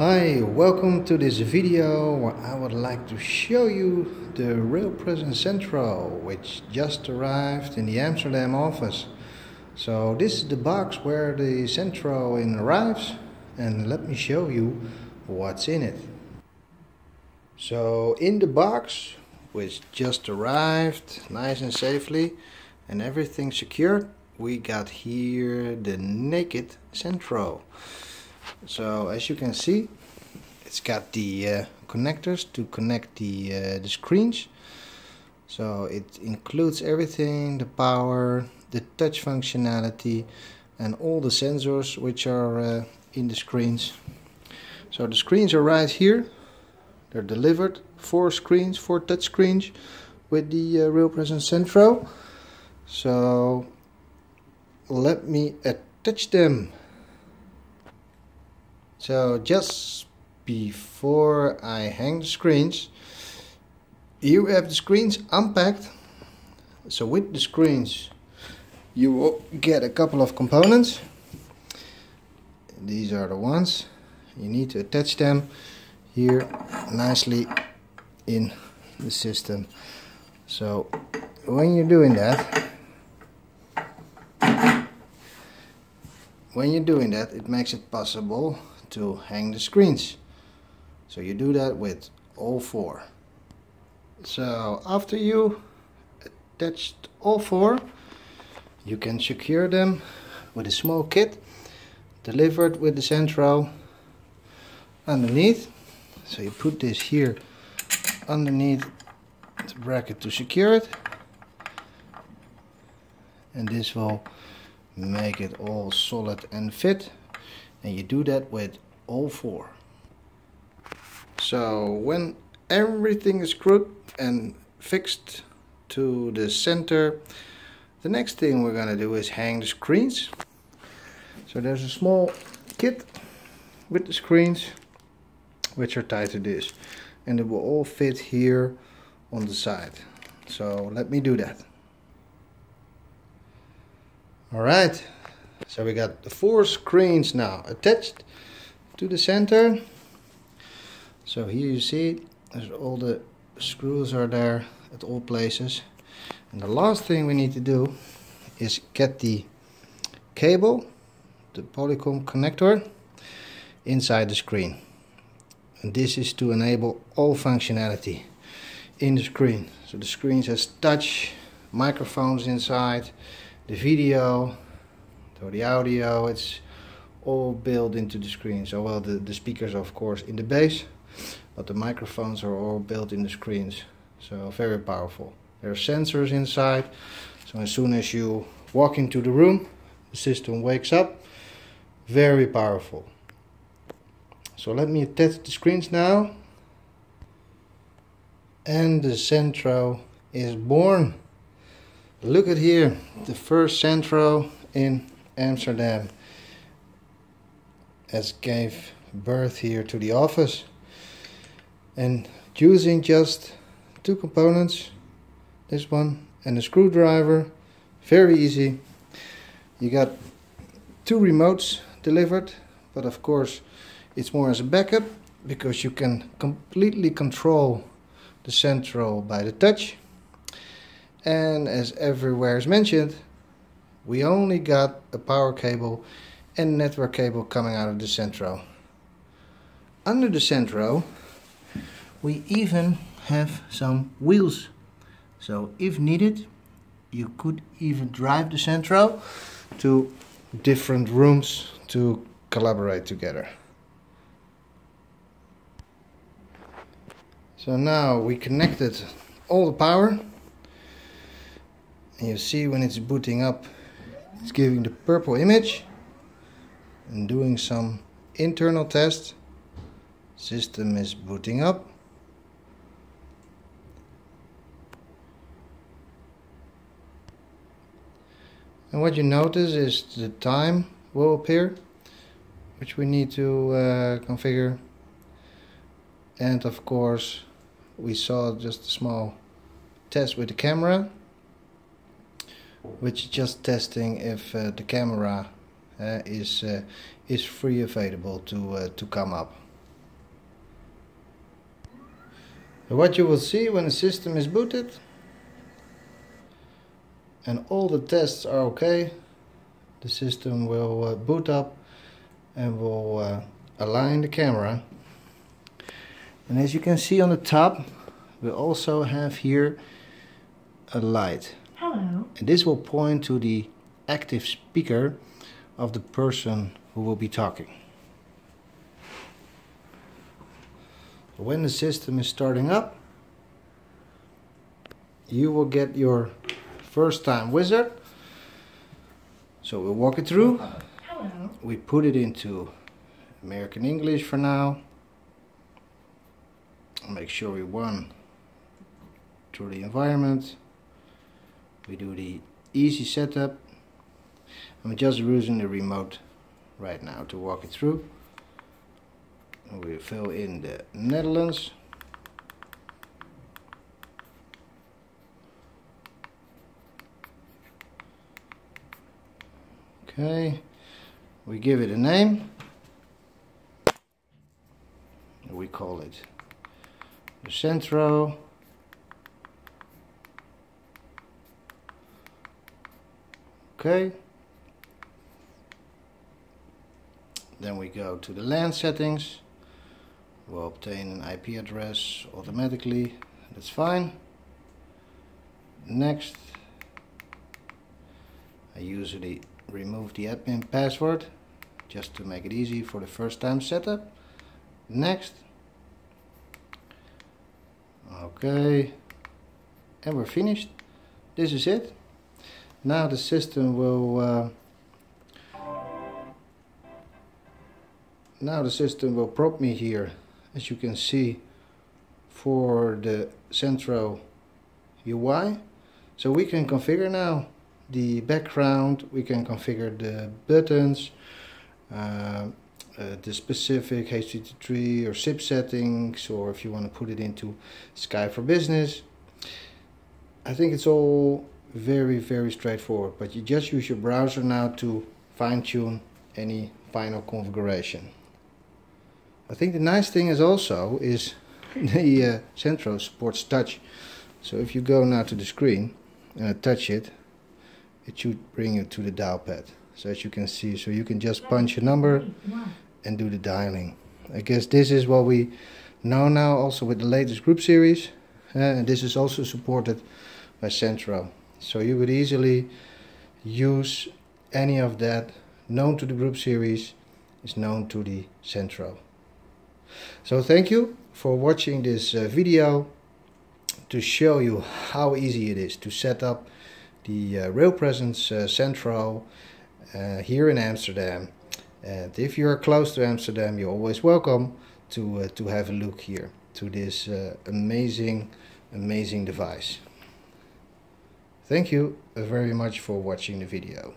Hi, welcome to this video where I would like to show you the RP Centro which just arrived in the Amsterdam office. So this is the box where the Centro arrives, and let me show you what's in it. So in the box, which just arrived nice and safely and everything secured, we got here the naked Centro. So as you can see, it's got the connectors to connect the screens. So it includes everything: the power, the touch functionality, and all the sensors which are in the screens. So the screens are right here. They're delivered, 4 screens, 4 touch screens with the RP Centro. So let me attach them. So just before I hang the screens, here we have the screens unpacked. So with the screens you will get a couple of components. These are the ones. You need to attach them here nicely in the system. So when you're doing that, it makes it possible to hang the screens. So you do that with all 4. So after you attached all 4, you can secure them with a small kit delivered with the Centro underneath. So you put this here underneath the bracket to secure it, and this will make it all solid and fit. And you do that with all 4. So when everything is screwed and fixed to the center, the next thing we're gonna do is hang the screens. So there's a small kit with the screens which are tied to this, and it will all fit here on the side. So let me do that. Alright, so we got the 4 screens now attached to the center. So here you see there's all the screws are there at all places. And the last thing we need to do is get the cable, the Polycom connector, inside the screen. And this is to enable all functionality in the screen. So the screen has touch, microphones inside, the video, so the audio, it's all built into the screen. So well, the speakers of course in the base, but the microphones are all built in the screens. So very powerful. There are sensors inside, so as soon as you walk into the room, the system wakes up. Very powerful. So let me attach the screens now, and the Centro is born. Look at here, the first Centro in Amsterdam has gave birth here to the office. And using just 2 components, this one and a screwdriver, very easy. You got 2 remotes delivered, but of course it's more as a backup because you can completely control the Centro by the touch. And as everywhere is mentioned, we only got a power cable and network cable coming out of the Centro. Under the Centro we even have some wheels. So if needed, you could even drive the Centro to different rooms to collaborate together. So now we connected all the power. And you see when it's booting up, it's giving the purple image and doing some internal tests. System is booting up. And what you notice is the time will appear, which we need to configure. And of course we saw just a small test with the camera, which is just testing if the camera is free available to come up. So what you will see when the system is booted and all the tests are okay, the system will boot up and will align the camera. And as you can see on the top, we also have here a light. Hello. And this will point to the active speaker of the person who will be talking. When the system is starting up, you will get your first time wizard. So we'll walk it through. Hello. We put it into American English for now. Make sure we run through the environment. We do the easy setup. I'm just using the remote right now to walk it through. And we fill in the Netherlands. Okay, we give it a name. We call it the Centro. Okay. Then we go to the LAN settings. We'll obtain an IP address automatically. That's fine. Next. I usually remove the admin password just to make it easy for the first time setup. Next. Okay. And we're finished. This is it. Now the system will prompt me here, as you can see, for the Centro UI. So we can configure now the background, we can configure the buttons, the specific HTTP or SIP settings, or if you want to put it into Skype for Business. I think it's all very straightforward, but you just use your browser now to fine-tune any final configuration. I think the nice thing is also the Centro supports touch. So if you go now to the screen and touch it, it should bring you to the dial pad. So as you can see, so you can just punch a number and do the dialing. I guess this is what we know now also with the latest group series, and this is also supported by Centro. So you would easily use any of that known to the group series is known to the Centro. So thank you for watching this video to show you how easy it is to set up the Real Presence Centro here in Amsterdam. And if you are close to Amsterdam, you're always welcome to have a look here to this amazing device. Thank you very much for watching the video.